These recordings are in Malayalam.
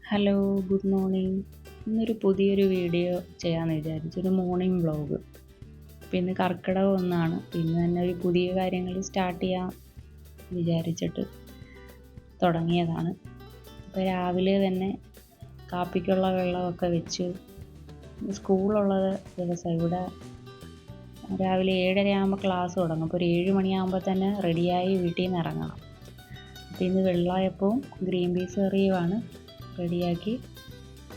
Hello, good morning. ഇന്നൊരു പുതിയൊരു വീഡിയോ ചെയ്യാമെന്ന് വിചാരിച്ചു, ഒരു മോർണിംഗ് വ്ളോഗ്. അപ്പോൾ ഇന്ന് കർക്കിടകം ഒന്നാണ്. ഇന്ന് തന്നെ ഒരു പുതിയ കാര്യങ്ങൾ സ്റ്റാർട്ട് ചെയ്യാൻ വിചാരിച്ചിട്ട് തുടങ്ങിയതാണ്. അപ്പോൾ രാവിലെ തന്നെ കാപ്പിക്കുള്ള വെള്ളമൊക്കെ വെച്ചു. സ്കൂളുള്ള ദിവസം ഇവിടെ രാവിലെ 7:30 ആകുമ്പോൾ ക്ലാസ് തുടങ്ങും. അപ്പോൾ ഒരു 7 മണിയാകുമ്പോൾ തന്നെ റെഡിയായി വീട്ടിൽ നിന്ന് ഇറങ്ങണം. അപ്പോൾ ഇന്ന് വെള്ളയപ്പവും ഗ്രീൻ പീസ് കറിയുമാണ് റെഡിയാക്കി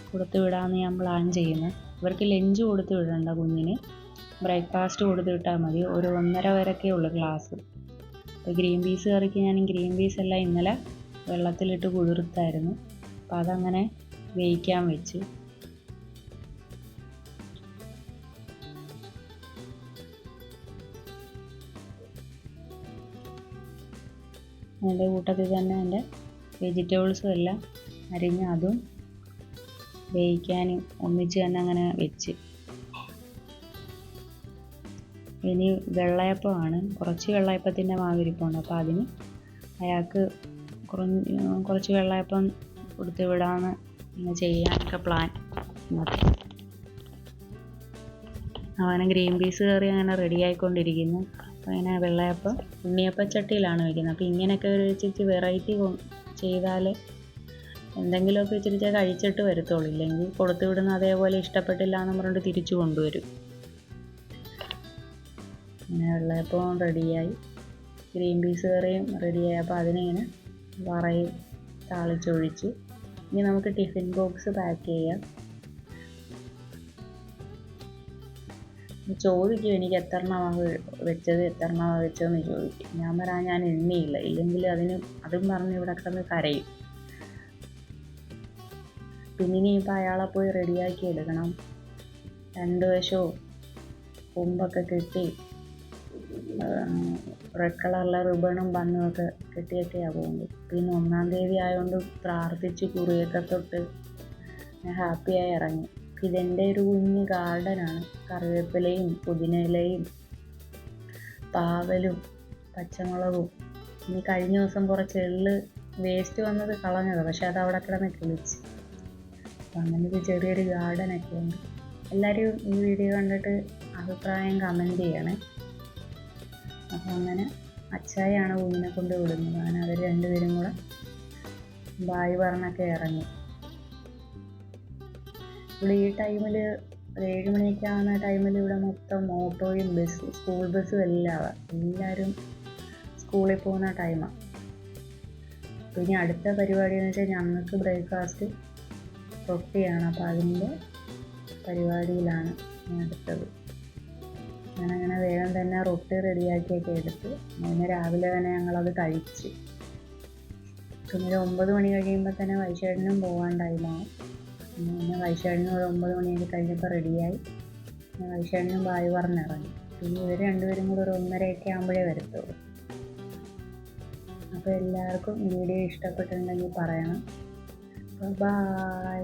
കൊടുത്തു വിടാമെന്ന് ഞാൻ പ്ലാൻ ചെയ്യുന്നത്. ഇവർക്ക് ലഞ്ച് കൊടുത്തു വിടണ്ട, കുഞ്ഞിന് ബ്രേക്ക്ഫാസ്റ്റ് കൊടുത്തു വിട്ടാൽ മതി. ഒരു 1:30 വരെയൊക്കെ ഉള്ളൂ ക്ലാസ്. അപ്പോൾ ഗ്രീൻ പീസ് കറിക്ക് ഞാൻ ഗ്രീൻ പീസ് എല്ലാം ഇന്നലെ വെള്ളത്തിലിട്ട് കുതിർത്തായിരുന്നു. അപ്പോൾ അതങ്ങനെ വേവിക്കാൻ വെച്ച്. അതിൻ്റെ കൂട്ടത്തിൽ തന്നെ എൻ്റെ വെജിറ്റബിൾസും എല്ലാം അരിഞ്ഞ് അതും വേവിക്കാനും ഒന്നിച്ച് തന്നെ അങ്ങനെ വെച്ച്. ഇനി വെള്ളയപ്പമാണ്. കുറച്ച് വെള്ളയപ്പത്തിൻ്റെ മാവിരിപ്പുണ്ട്. അപ്പോൾ അതിന് അയാൾക്ക് കുറച്ച് വെള്ളയപ്പം കൊടുത്ത് വിടാമെന്ന് ഇങ്ങനെ ചെയ്യാനൊക്കെ പ്ലാൻ. അവനെ ഗ്രീൻ പീസ് കറി അങ്ങനെ റെഡി ആയിക്കൊണ്ടിരിക്കുന്നു. അപ്പോൾ അങ്ങനെ വെള്ളയപ്പം ഉണ്ണിയപ്പച്ചട്ടിയിലാണ് വയ്ക്കുന്നത്. അപ്പോൾ ഇങ്ങനെയൊക്കെ ഒരു ഇച്ചിരി വെറൈറ്റി ചെയ്താൽ എന്തെങ്കിലുമൊക്കെ ഇച്ചിരി കഴിച്ചിട്ട് വരത്തുള്ളൂ. ഇല്ലെങ്കിൽ കൊടുത്തു വിടുന്ന അതേപോലെ ഇഷ്ടപ്പെട്ടില്ല എന്ന് പറഞ്ഞിട്ട് തിരിച്ചു കൊണ്ടുവരും. അങ്ങനെ വെള്ളയപ്പം റെഡിയായി, ഗ്രീൻ പീസ് കറിയും റെഡിയായി. അപ്പോൾ അതിനിങ്ങനെ വറയും താളിച്ചൊഴിച്ച് ഇനി നമുക്ക് ടിഫിൻ ബോക്സ് പാക്ക് ചെയ്യാം. ചോദിക്കും എനിക്ക് എത്രണ്ണമാണ് വെച്ചതെന്ന് ചോദിക്കും. ഞാൻ പറയാൻ ഞാൻ എണ്ണിയില്ല, ഇല്ലെങ്കിൽ അതും പറഞ്ഞ് ഇവിടെ കിടന്ന് കരയും. പിന്നെ ഇനിയിപ്പോൾ അയാളെ പോയി റെഡിയാക്കി എടുക്കണം. 2 വശവും കൊമ്പൊക്കെ കെട്ടി റെഡ് കളറിലെ റിബണും ബണ്ണുമൊക്കെ കെട്ടിയൊക്കെയാണ് പോകുന്നത്. പിന്നെ 1-ാം തീയതി ആയതുകൊണ്ട് പ്രാർത്ഥിച്ച് കുറിയൊക്കെ തൊട്ട് ഹാപ്പിയായി ഇറങ്ങി. ഇതെൻ്റെ ഒരു കുഞ്ഞ് ഗാർഡനാണ്. കറിവേപ്പിലയും പുതിനയിലയും പാവലും പച്ചമുളകും. ഇനി കഴിഞ്ഞ ദിവസം കുറച്ച് എള്ള് വേസ്റ്റ് വന്നത് കളഞ്ഞത്, പക്ഷെ അത് അവിടെ കിടന്ന് കിളിച്ച്. അപ്പം അങ്ങനെ ഒരു ചെറിയൊരു ഗാർഡനൊക്കെ ഉണ്ട്. എല്ലാവരും ഈ വീഡിയോ കണ്ടിട്ട് അഭിപ്രായം കമൻറ്റ് ചെയ്യണേ. അപ്പം അങ്ങനെ അച്ചായാണ് കുഞ്ഞിനെ കൊണ്ട് വിടുന്നത്. അങ്ങനെ അവർ രണ്ടുപേരും കൂടെ ബായ് പറഞ്ഞൊക്കെ ഇറങ്ങി. ഇവിടെ ഈ ടൈമിൽ 7 മണിയൊക്കെ ആവുന്ന ടൈമിൽ ഇവിടെ മൊത്തം ഓട്ടോയും സ്കൂൾ ബസ്സും എല്ലാവരും സ്കൂളിൽ പോകുന്ന ടൈമാണ്. അപ്പോൾ ഇനി അടുത്ത പരിപാടി എന്ന് വെച്ചാൽ ഞങ്ങൾക്ക് ബ്രേക്ക്ഫാസ്റ്റ് റൊട്ടിയാണ്. അപ്പോൾ അതിൻ്റെ പരിപാടിയിലാണ് അടുത്തത്. ഞാനങ്ങനെ വേഗം തന്നെ റൊട്ടി റെഡിയാക്കിയൊക്കെ എടുത്ത് അങ്ങനെ രാവിലെ തന്നെ ഞങ്ങളത് കഴിച്ച്. പിന്നെ 9 മണി കഴിയുമ്പോൾ തന്നെ വൈശേഷനും പോകാൻ ടൈമാവും. പിന്നെ വൈശേഷനും ഒരു 9 മണിയൊക്കെ കഴിഞ്ഞപ്പോൾ റെഡിയായി. വൈശേഷനും ബായ് പറഞ്ഞിറങ്ങി. പിന്നെ ഇവർ രണ്ടുപേരും കൂടെ ഒരു 1:30 ആകുമ്പോഴേ വരത്തുള്ളൂ. അപ്പോൾ എല്ലാവർക്കും വീഡിയോ ഇഷ്ടപ്പെട്ടിട്ടുണ്ടെങ്കിൽ പറയണം. ബൈ.